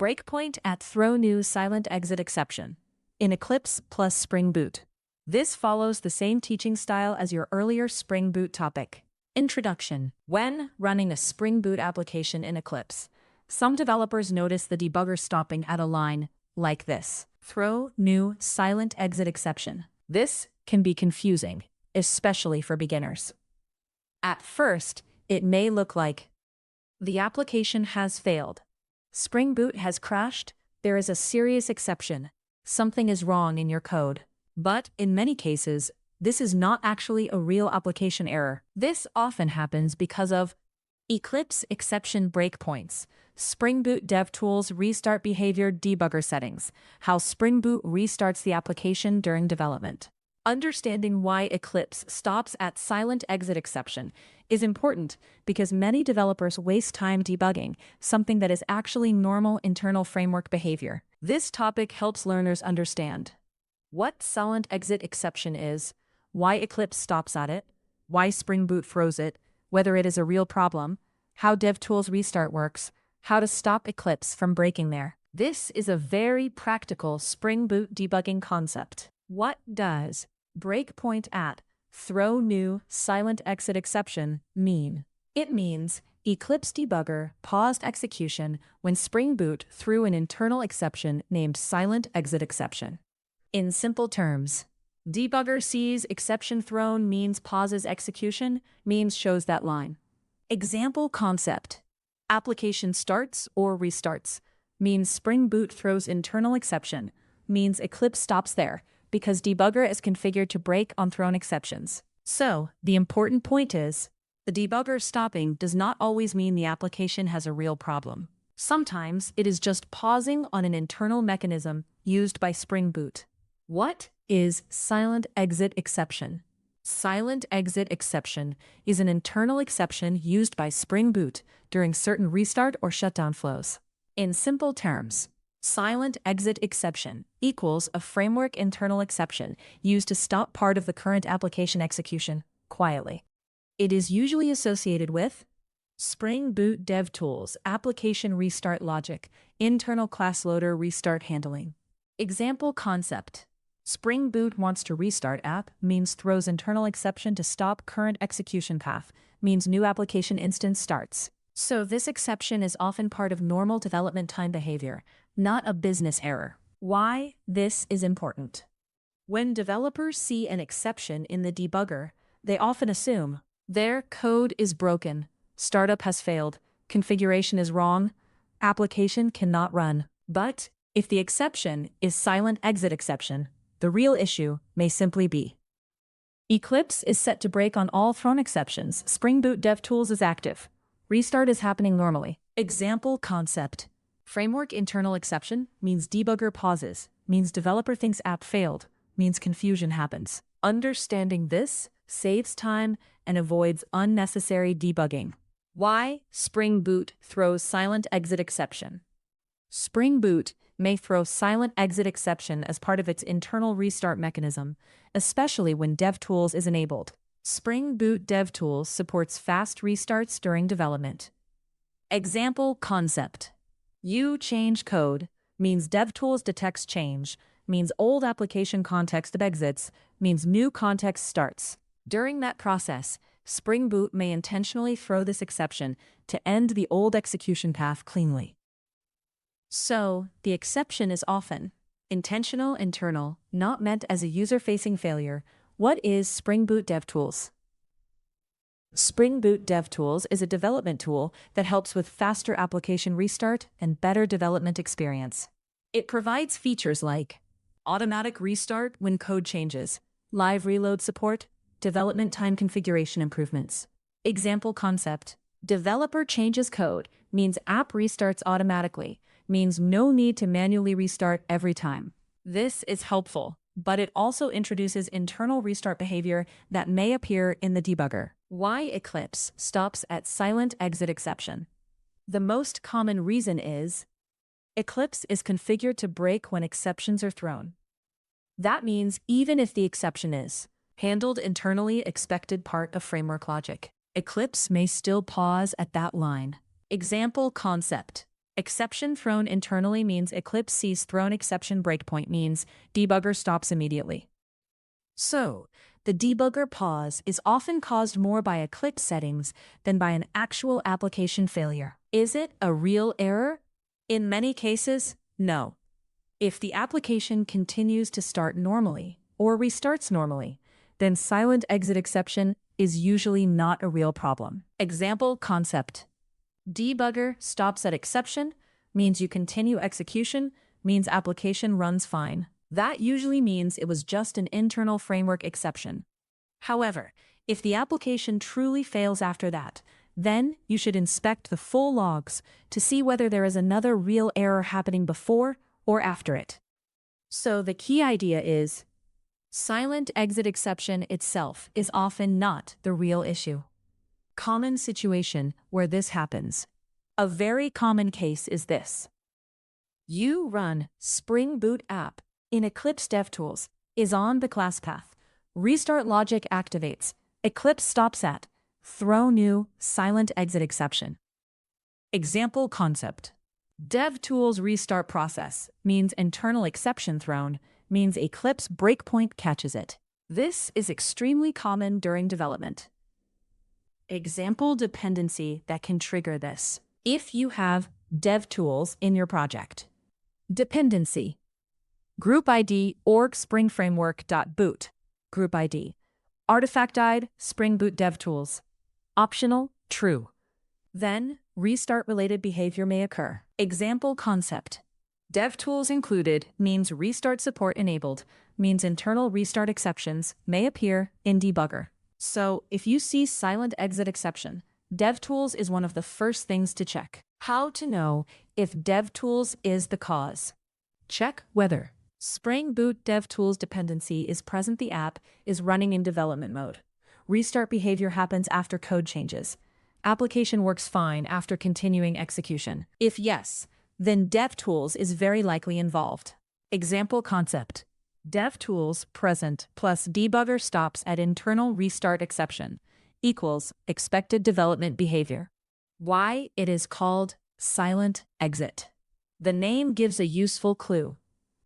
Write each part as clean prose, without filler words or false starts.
Breakpoint at throw new silent exit exception in Eclipse plus Spring Boot. This follows the same teaching style as your earlier Spring Boot topic. Introduction. When running a Spring Boot application in Eclipse, some developers notice the debugger stopping at a line like this. Throw new silent exit exception. This can be confusing, especially for beginners. At first, it may look like the application has failed. Spring Boot has crashed. There is a serious exception. Something is wrong in your code. But in many cases, this is not actually a real application error. This often happens because of Eclipse exception breakpoints, Spring Boot DevTools restart behavior debugger settings, how Spring Boot restarts the application during development. Understanding why Eclipse stops at silent exit exception is important because many developers waste time debugging something that is actually normal internal framework behavior. This topic helps learners understand what silent exit exception is, why Eclipse stops at it, why Spring Boot throws it, whether it is a real problem, how DevTools restart works, how to stop Eclipse from breaking there. This is a very practical Spring Boot debugging concept. What does breakpoint at throw new silent exit exception mean? It means Eclipse debugger paused execution when Spring Boot threw an internal exception named silent exit exception. In simple terms, debugger sees exception thrown means pauses execution, means shows that line. Example concept. Application starts or restarts, means Spring Boot throws internal exception, means Eclipse stops there, because debugger is configured to break on thrown exceptions. So, the important point is, the debugger stopping does not always mean the application has a real problem. Sometimes it is just pausing on an internal mechanism used by Spring Boot. What is silent exit exception? Silent exit exception is an internal exception used by Spring Boot during certain restart or shutdown flows. In simple terms, silent exit exception equals a framework internal exception used to stop part of the current application execution quietly. It is usually associated with Spring Boot DevTools application restart logic, internal class loader restart handling. Example concept. Spring Boot wants to restart app means throws internal exception to stop current execution path, means new application instance starts. So this exception is often part of normal development time behavior, not a business error. Why this is important? When developers see an exception in the debugger, they often assume their code is broken, startup has failed, configuration is wrong, application cannot run. But if the exception is silent exit exception, the real issue may simply be Eclipse is set to break on all thrown exceptions. Spring Boot DevTools is active. Restart is happening normally. Example concept. Framework internal exception means debugger pauses, means developer thinks app failed, means confusion happens. Understanding this saves time and avoids unnecessary debugging. Why Spring Boot throws silent exit exception? Spring Boot may throw silent exit exception as part of its internal restart mechanism, especially when DevTools is enabled. Spring Boot DevTools supports fast restarts during development. Example concept. You change code means DevTools detects change, means old application context exits, means new context starts. During that process, Spring Boot may intentionally throw this exception to end the old execution path cleanly. So, the exception is often intentional internal, not meant as a user-facing failure. What is Spring Boot DevTools? Spring Boot DevTools is a development tool that helps with faster application restart and better development experience. It provides features like automatic restart when code changes, live reload support, development time configuration improvements. Example concept. Developer changes code means app restarts automatically, means no need to manually restart every time. This is helpful, but it also introduces internal restart behavior that may appear in the debugger. Why Eclipse stops at silent exit exception? The most common reason is Eclipse is configured to break when exceptions are thrown. That means even if the exception is handled internally expected part of framework logic, Eclipse may still pause at that line. Example concept. Exception thrown internally means Eclipse sees thrown exception. Breakpoint means debugger stops immediately. So, the debugger pause is often caused more by Eclipse settings than by an actual application failure. Is it a real error? In many cases, no. If the application continues to start normally or restarts normally, then SilentExitException is usually not a real problem. Example concept. Debugger stops at exception means you continue execution, means application runs fine. That usually means it was just an internal framework exception. However, if the application truly fails after that, then you should inspect the full logs to see whether there is another real error happening before or after it. So the key idea is, SilentExitException itself is often not the real issue. Common situation where this happens. A very common case is this. You run Spring Boot app in Eclipse DevTools, is on the class path. Restart logic activates. Eclipse stops at throw new SilentExitException. Example concept. DevTools restart process means internal exception thrown, means Eclipse breakpoint catches it. This is extremely common during development. Example dependency that can trigger this. If you have DevTools in your project. Dependency. Group ID org Spring Framework.boot. Group ID. Artifact ID Spring Boot DevTools. Optional, true. Then, restart-related behavior may occur. Example concept. DevTools included means restart support enabled, means internal restart exceptions may appear in debugger. So, if you see SilentExitException, DevTools is one of the first things to check. How to know if DevTools is the cause. Check whether Spring Boot DevTools dependency is present. The app is running in development mode. Restart behavior happens after code changes. Application works fine after continuing execution. If yes, then DevTools is very likely involved. Example concept. DevTools present plus debugger stops at internal restart exception equals expected development behavior. Why it is called silent exit. The name gives a useful clue.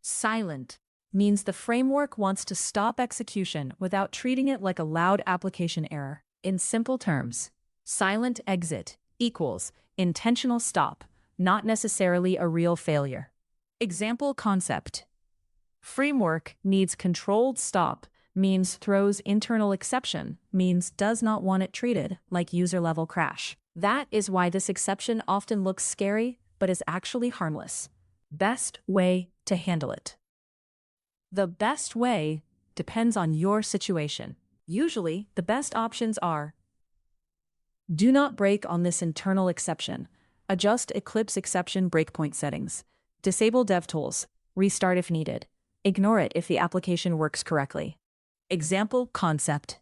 Silent means the framework wants to stop execution without treating it like a loud application error. In simple terms, silent exit equals intentional stop, not necessarily a real failure. Example concept. Framework needs controlled stop means throws internal exception means does not want it treated like user-level crash. That is why this exception often looks scary but is actually harmless. Best way to handle it. The best way depends on your situation. Usually, the best options are: do not break on this internal exception. Adjust Eclipse exception breakpoint settings. Disable DevTools. Restart if needed. Ignore it if the application works correctly. Example concept.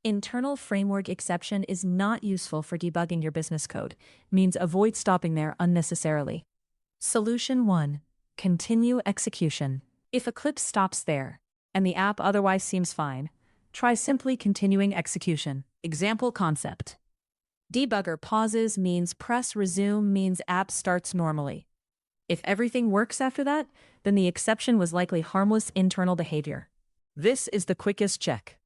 Internal framework exception is not useful for debugging your business code. Means avoid stopping there unnecessarily. Solution 1. Continue execution. If Eclipse stops there, and the app otherwise seems fine, try simply continuing execution. Example concept. Debugger pauses means press resume means app starts normally. If everything works after that, then the exception was likely harmless internal behavior. This is the quickest check.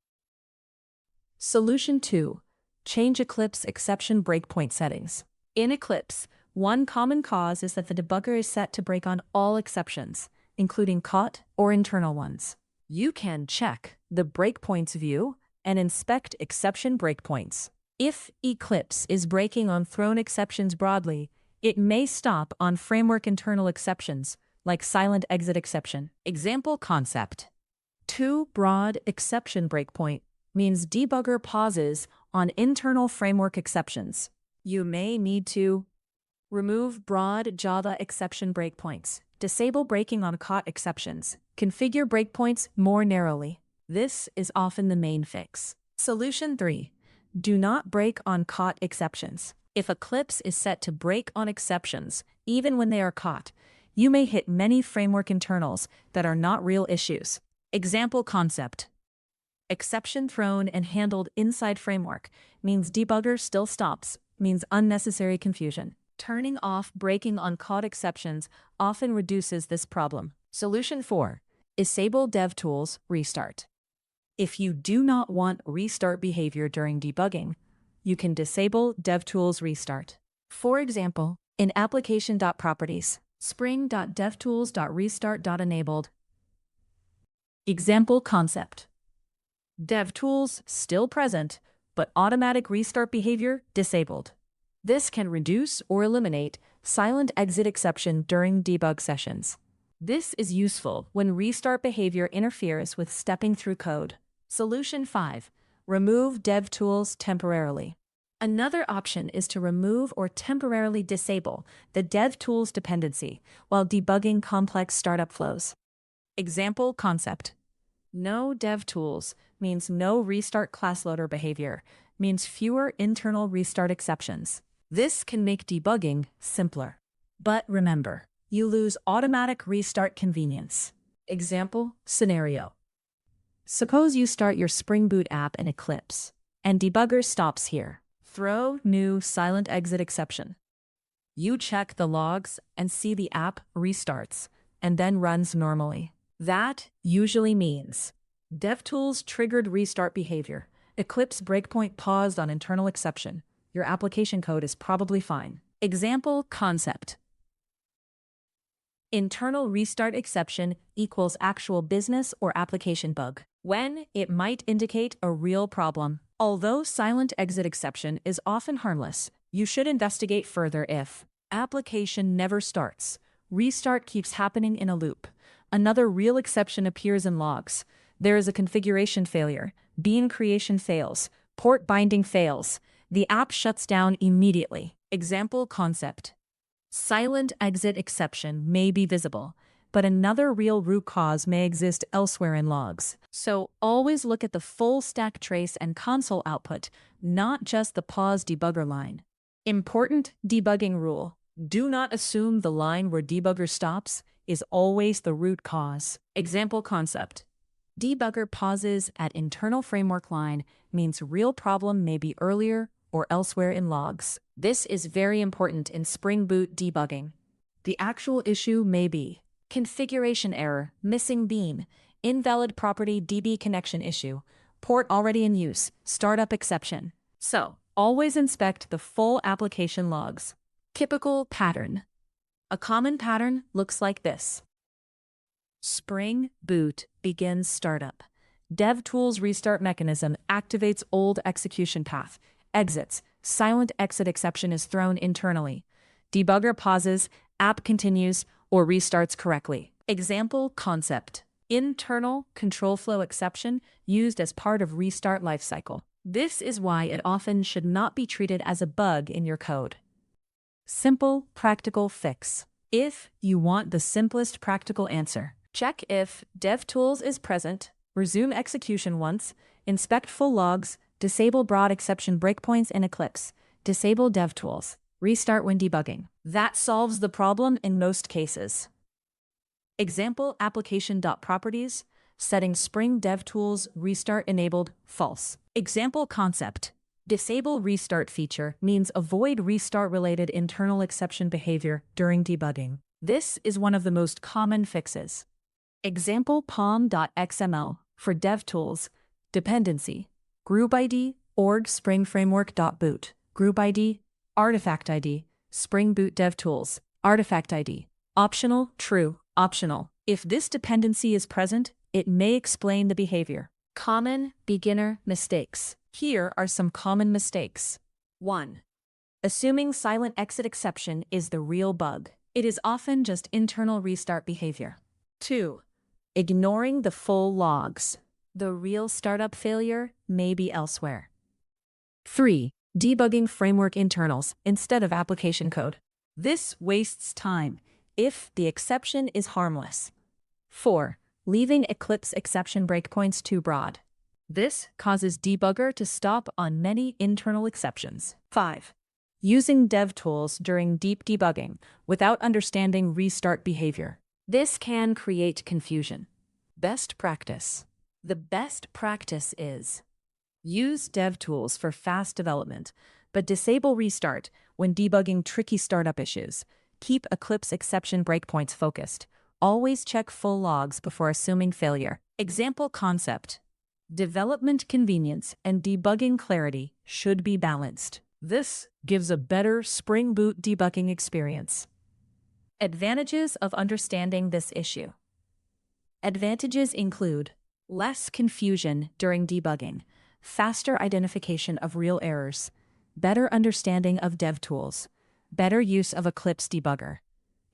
Solution 2. Change Eclipse exception breakpoint settings. In Eclipse, one common cause is that the debugger is set to break on all exceptions, including caught or internal ones. You can check the breakpoints view and inspect exception breakpoints. If Eclipse is breaking on thrown exceptions broadly, it may stop on framework internal exceptions, like SilentExitException. Example concept. Too broad exception breakpoint means debugger pauses on internal framework exceptions. You may need to remove broad Java exception breakpoints, disable breaking on caught exceptions, configure breakpoints more narrowly. This is often the main fix. Solution 3. Do not break on caught exceptions. If Eclipse is set to break on exceptions, even when they are caught, you may hit many framework internals that are not real issues. Example concept. Exception thrown and handled inside framework means debugger still stops, means unnecessary confusion. Turning off breaking on code exceptions often reduces this problem. Solution 4. Disable DevTools Restart. If you do not want restart behavior during debugging, you can disable DevTools Restart. For example, in application.properties, spring.devtools.restart.enabled. Example concept. DevTools still present, but automatic restart behavior disabled. This can reduce or eliminate silent exit exception during debug sessions. This is useful when restart behavior interferes with stepping through code. Solution 5. Remove DevTools temporarily. Another option is to remove or temporarily disable the DevTools dependency while debugging complex startup flows. Example concept. No DevTools means no restart class loader behavior, means fewer internal restart exceptions. This can make debugging simpler. But remember, you lose automatic restart convenience. Example scenario. Suppose you start your Spring Boot app in Eclipse, and debugger stops here. Throw new silent exit exception. You check the logs and see the app restarts and then runs normally. That usually means DevTools triggered restart behavior. Eclipse breakpoint paused on internal exception. Your application code is probably fine. Example concept. Internal restart exception equals actual business or application bug, when it might indicate a real problem. Although silent exit exception is often harmless, you should investigate further if application never starts, restart keeps happening in a loop, another real exception appears in logs, there is a configuration failure, bean creation fails, port binding fails, the app shuts down immediately. Example concept. Silent exit exception may be visible, but another real root cause may exist elsewhere in logs. So always look at the full stack trace and console output, not just the pause debugger line. Important debugging rule. Do not assume the line where debugger stops is always the root cause. Example concept. Debugger pauses at internal framework line means real problem may be earlier or elsewhere in logs. This is very important in Spring Boot debugging. The actual issue may be configuration error, missing bean, invalid property DB connection issue, port already in use, startup exception. So, always inspect the full application logs. Typical pattern. A common pattern looks like this. Spring Boot begins startup. DevTools restart mechanism activates old execution path. Exits. Silent exit exception is thrown internally. Debugger pauses, app continues, or restarts correctly. Example concept. Internal control flow exception used as part of restart lifecycle. This is why it often should not be treated as a bug in your code. Simple, practical fix. If you want the simplest practical answer, check if DevTools is present, resume execution once, inspect full logs, disable broad exception breakpoints in Eclipse, disable DevTools, restart when debugging. That solves the problem in most cases. Example application.properties, setting Spring DevTools restart enabled false. Example concept. Disable restart feature means avoid restart-related internal exception behavior during debugging. This is one of the most common fixes. Example pom.xml for DevTools, dependency, group ID, org spring framework.boot, group ID, artifact ID, Spring Boot DevTools, artifact ID, optional, true, optional. If this dependency is present, it may explain the behavior. Common beginner mistakes. Here are some common mistakes. 1. Assuming silent exit exception is the real bug. It is often just internal restart behavior. 2. Ignoring the full logs. The real startup failure may be elsewhere. 3. Debugging framework internals instead of application code. This wastes time if the exception is harmless. 4. Leaving Eclipse exception breakpoints too broad. This causes debugger to stop on many internal exceptions. 5. Using DevTools during deep debugging without understanding restart behavior. This can create confusion. Best practice. The best practice is use DevTools for fast development, but disable restart when debugging tricky startup issues. Keep Eclipse exception breakpoints focused. Always check full logs before assuming failure. Example concept. Development convenience and debugging clarity should be balanced. This gives a better Spring Boot debugging experience. Advantages of understanding this issue. Advantages include less confusion during debugging, faster identification of real errors, better understanding of DevTools, better use of Eclipse debugger,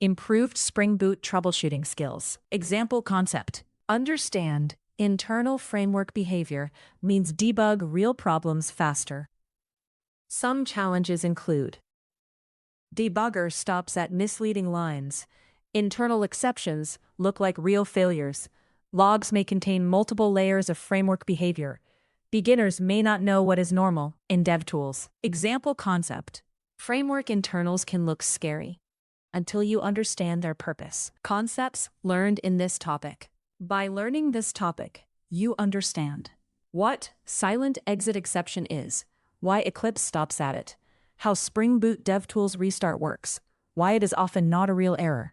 improved Spring Boot troubleshooting skills. Example concept. Understand internal framework behavior means debug real problems faster. Some challenges include debugger stops at misleading lines. Internal exceptions look like real failures. Logs may contain multiple layers of framework behavior. Beginners may not know what is normal in DevTools. Example concept. Framework internals can look scary until you understand their purpose. Concepts learned in this topic. By learning this topic, you understand what SilentExitException is, why Eclipse stops at it, how Spring Boot DevTools restart works, why it is often not a real error,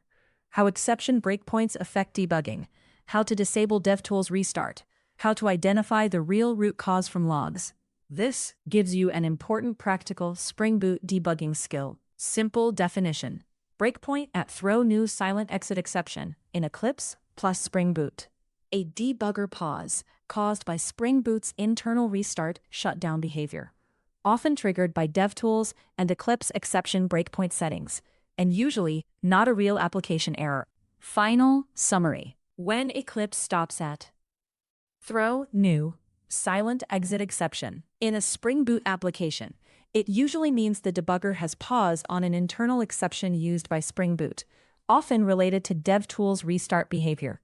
how exception breakpoints affect debugging, how to disable DevTools restart, how to identify the real root cause from logs. This gives you an important practical Spring Boot debugging skill. Simple definition. Breakpoint at throw new SilentExitException in Eclipse plus Spring Boot. A debugger pause caused by Spring Boot's internal restart shutdown behavior, often triggered by DevTools and Eclipse exception breakpoint settings, and usually not a real application error. Final summary. When Eclipse stops at throw new SilentExitException in a Spring Boot application, it usually means the debugger has paused on an internal exception used by Spring Boot, often related to DevTools restart behavior.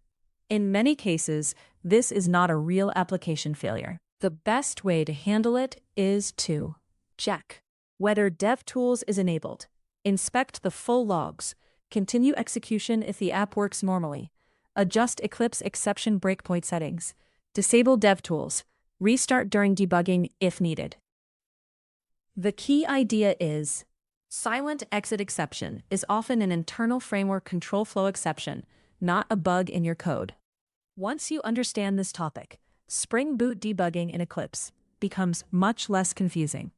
In many cases, this is not a real application failure. The best way to handle it is to check whether DevTools is enabled, inspect the full logs, continue execution if the app works normally, adjust Eclipse exception breakpoint settings, disable DevTools, restart during debugging if needed. The key idea is SilentExitException is often an internal framework control flow exception, not a bug in your code. Once you understand this topic, Spring Boot debugging in Eclipse becomes much less confusing.